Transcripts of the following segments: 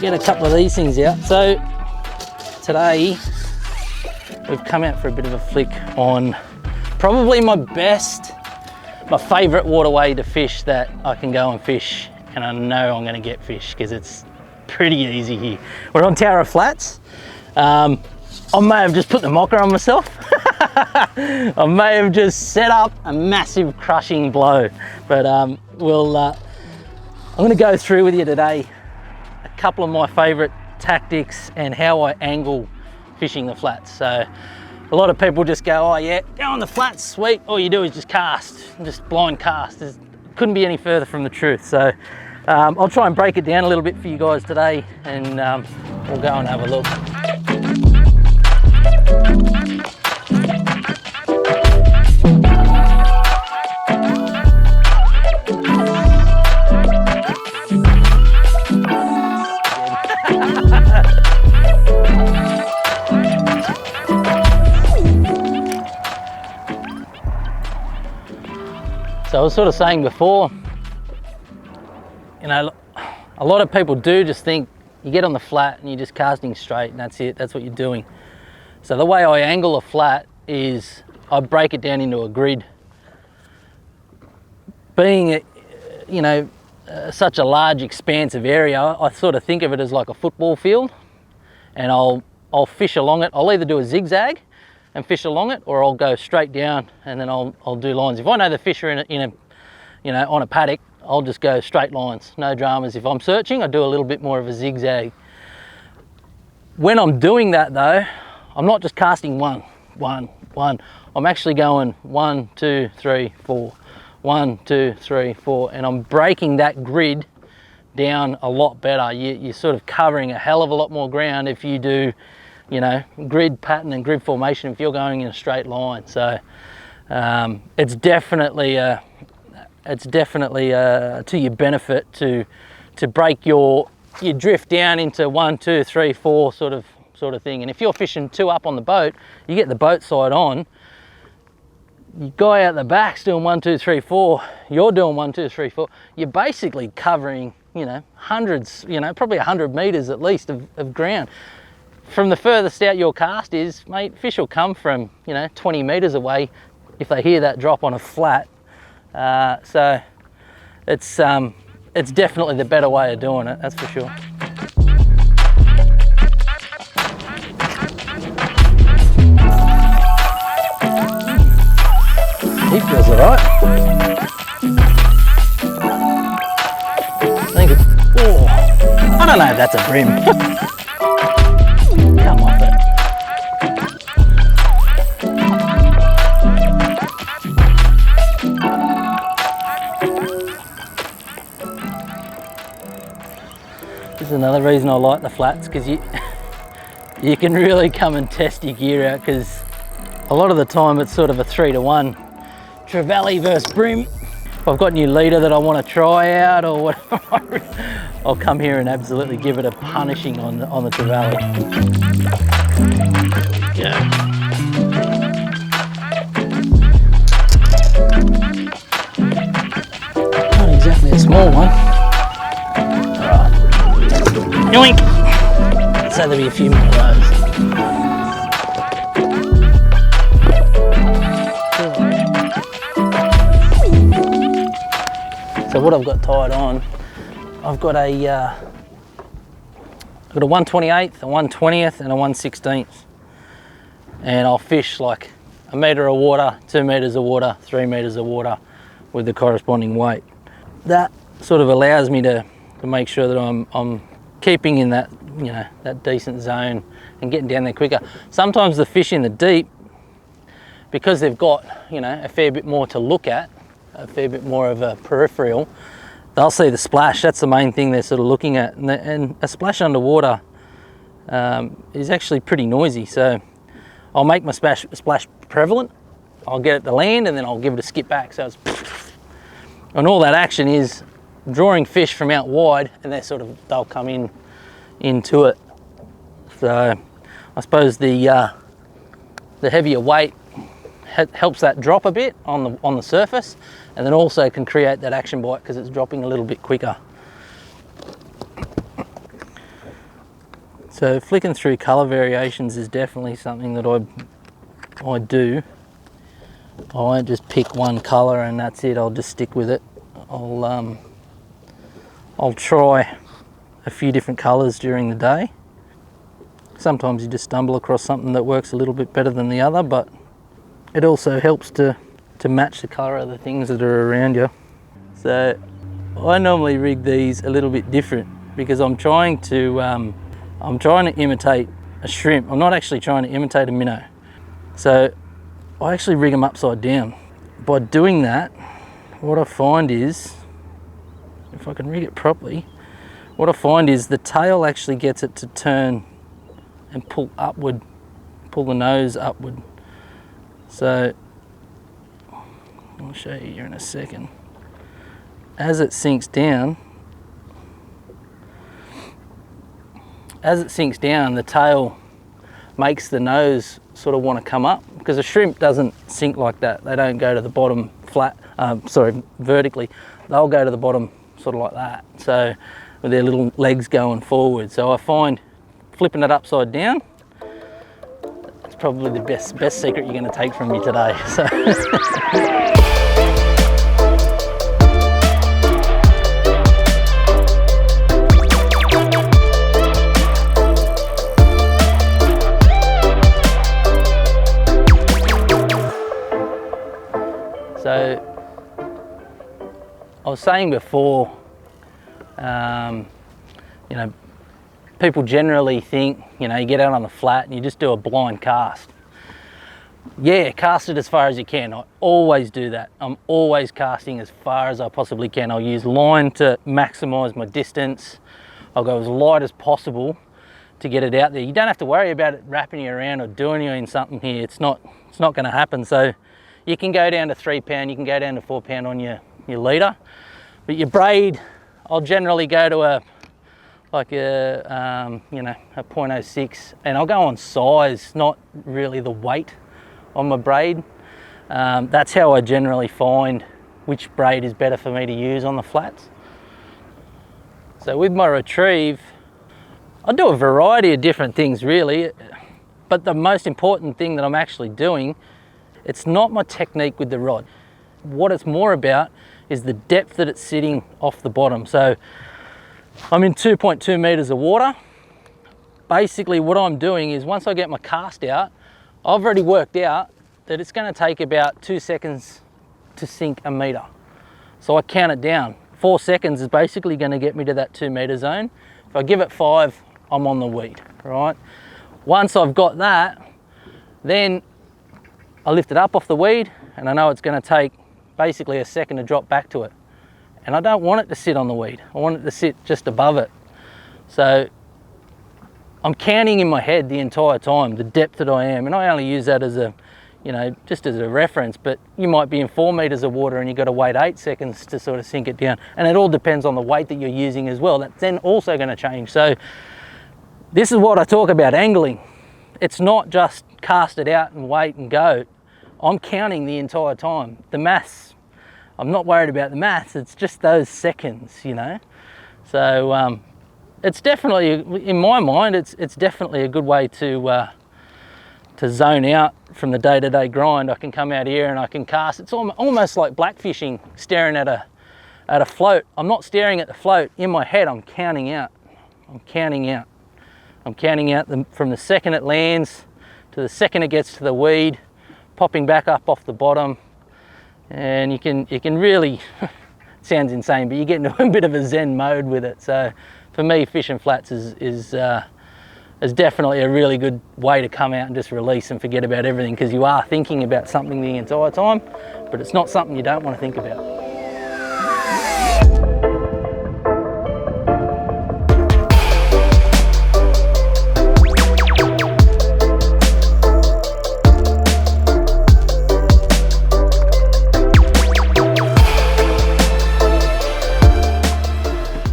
Get a couple of these things out. So today we've come out for a bit of a flick on probably my favourite waterway to fish that I can go and fish, and I know I'm going to get fish because it's pretty easy here. We're on Tower of Flats. I may have just put the mocker on myself. I may have just set up a massive crushing blow, but I'm going to go through with you today couple of my favorite tactics and how I angle fishing the flats. So a lot of people just go, oh yeah, go on the flats, sweet, all you do is just cast, just blind cast. It couldn't be any further from the truth. So I'll try and break it down a little bit for you guys today, and we'll go and have a look. So I was sort of saying before, you know, a lot of people do just think you get on the flat and you're just casting straight and that's it, that's what you're doing. So the way I angle a flat is I break it down into a grid. Being, you know, such a large expansive area, I sort of think of it as like a football field, and I'll fish along it. I'll either do a zigzag and fish along it, or I'll go straight down and then I'll do lines. If I know the fish are in a you know, on a paddock, I'll just go straight lines, no dramas. If I'm searching, I do a little bit more of a zigzag. When I'm doing that though, I'm not just casting one. I'm actually going 1, 2, 3, 4, 1, 2, 3, 4, and I'm breaking that grid down a lot better. You're sort of covering a hell of a lot more ground if you do, you know, grid pattern and grid formation if you're going in a straight line. So it's definitely to your benefit to break your drift down into 1, 2, 3, 4 sort of thing. And if you're fishing 2 up on the boat, you get the boat side on. You guy out the back's doing 1, 2, 3, 4. You're doing 1, 2, 3, 4. You're basically covering, you know, hundreds, you know, probably 100 meters at least of ground. From the furthest out your cast is, mate, fish will come from, you know, 20 meters away if they hear that drop on a flat. So it's definitely the better way of doing it, that's for sure. He feels alright. I think it's, oh, I don't know if that's a brim. Come off it. This is another reason I like the flats, because you can really come and test your gear out, because a lot of the time it's sort of a 3-to-1 trevally versus brim. If I've got a new leader that I want to try out or whatever, I'll come here and absolutely give it a punishing on the trevally. Yeah. Not exactly a small one. Alright. Yoink! So there'll be a few more of those. So what I've got tied on, I've got a 1/28th, a 1/20th and a 1/16th. And I'll fish like 1 metre of water, 2 metres of water, 3 metres of water with the corresponding weight. That sort of allows me to make sure that I'm keeping in that, you know, that decent zone and getting down there quicker. Sometimes the fish in the deep, because they've got, you know, a fair bit more to look at, a fair bit more of a peripheral, they'll see the splash. That's the main thing they're sort of looking at, and a splash underwater is actually pretty noisy. So I'll make my splash prevalent, I'll get it to land, and then I'll give it a skip back, so it's and all that action is drawing fish from out wide, and they'll come into it. So I suppose the heavier weight helps that drop a bit on the surface, and then also can create that action bite because it's dropping a little bit quicker. So flicking through colour variations is definitely something that I do. I won't just pick one colour and that's it, I'll just stick with it. I'll try a few different colours during the day. Sometimes you just stumble across something that works a little bit better than the other, but it also helps to match the colour of the things that are around you. So I normally rig these a little bit different because I'm trying to imitate a shrimp. I'm not actually trying to imitate a minnow. So I actually rig them upside down. By doing that, what I find is, if I can rig it properly, what I find is the tail actually gets it to turn and pull upward, pull the nose upward. So I'll show you here in a second. As it sinks down, the tail makes the nose sort of want to come up, because a shrimp doesn't sink like that. They don't go to the bottom flat, vertically. They'll go to the bottom sort of like that. So with their little legs going forward. So I find flipping it upside down, it's probably the best secret you're going to take from me today. So. So I was saying before, you know, people generally think, you know, you get out on the flat and you just do a blind cast. Yeah, cast it as far as you can. I always do that. I'm always casting as far as I possibly can. I'll use line to maximize my distance. I'll go as light as possible to get it out there. You don't have to worry about it wrapping you around or doing you in something here. It's not going to happen. So you can go down to 3 pound, you can go down to 4 pound on your leader, but your braid, I'll generally go to a 0.06, and I'll go on size, not really the weight on my braid. That's how I generally find which braid is better for me to use on the flats. So with my retrieve, I do a variety of different things really, but the most important thing that I'm actually doing, it's not my technique with the rod. What it's more about is the depth that it's sitting off the bottom. So I'm in 2.2 meters of water. Basically what I'm doing is, once I get my cast out, I've already worked out that it's going to take about 2 seconds to sink a meter. So I count it down. 4 seconds is basically going to get me to that 2 meter zone. If I give it 5, I'm on the weed, right? Once I've got that, then I lift it up off the weed, and I know it's going to take basically a second to drop back to it. And I don't want it to sit on the weed. I want it to sit just above it. So I'm counting in my head the entire time the depth that I am. And I only use that as a, you know, just as a reference, but you might be in 4 meters of water and you've got to wait 8 seconds to sort of sink it down. And it all depends on the weight that you're using as well. That's then also going to change. So this is what I talk about angling. It's not just cast it out and wait and go. I'm counting the entire time. The maths, I'm not worried about the maths, it's just those seconds, you know. So it's definitely, in my mind, it's definitely a good way to zone out from the day-to-day grind. I can come out here and I can cast. It's almost like blackfishing, staring at a float. I'm not staring at the float. In my head, I'm counting out. I'm counting out from the second it lands to the second it gets to the weed, popping back up off the bottom. And you can really, it sounds insane, but you get into a bit of a zen mode with it. So for me, fishing flats is definitely a really good way to come out and just release and forget about everything, because you are thinking about something the entire time, but it's not something you don't want to think about.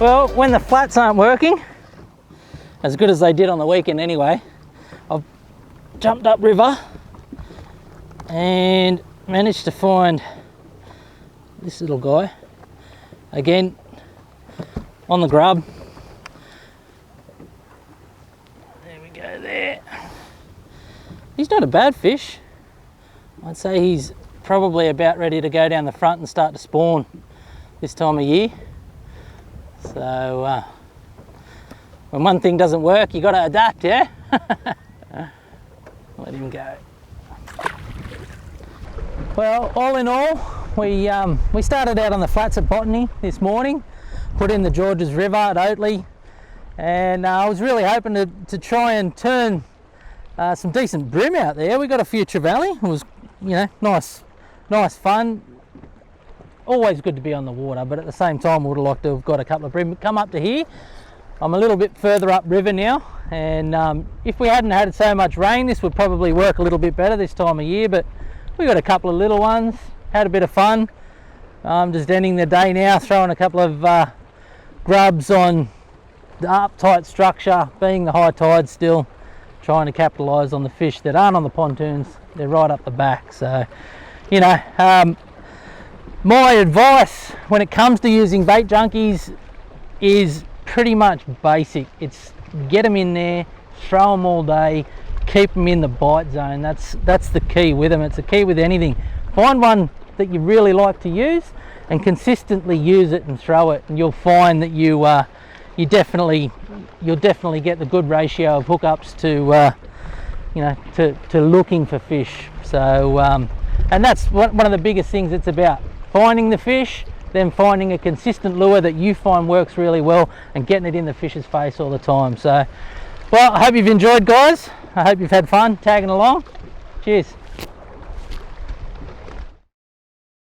Well, when the flats aren't working, as good as they did on the weekend anyway, I've jumped up river and managed to find this little guy, again, on the grub. There we go there. He's not a bad fish. I'd say he's probably about ready to go down the front and start to spawn this time of year. So when one thing doesn't work, you got to adapt, yeah? Let him go. Well, all in all, we started out on the flats at Botany this morning, put in the Georges River at Oatley, and I was really hoping to try and turn some decent bream out there. We got a few trevally. It was, you know, nice fun. Always good to be on the water, but at the same time, we would have liked to have got a couple of bream. Come up to here. I'm a little bit further up river now, and if we hadn't had so much rain, this would probably work a little bit better this time of year, but we got a couple of little ones, had a bit of fun. I'm just ending the day now, throwing a couple of grubs on the uptight structure, being the high tide still, trying to capitalise on the fish that aren't on the pontoons. They're right up the back. So, you know, my advice when it comes to using bait junkies is pretty much basic. It's get them in there, throw them all day, keep them in the bite zone. That's the key with them. It's the key with anything. Find one that you really like to use and consistently use it and throw it, and you'll find that you'll definitely get the good ratio of hookups to you know, to looking for fish. So and that's one of the biggest things it's about, finding the fish, then finding a consistent lure that you find works really well and getting it in the fish's face all the time. So, well, I hope you've enjoyed, guys. I hope you've had fun tagging along. Cheers.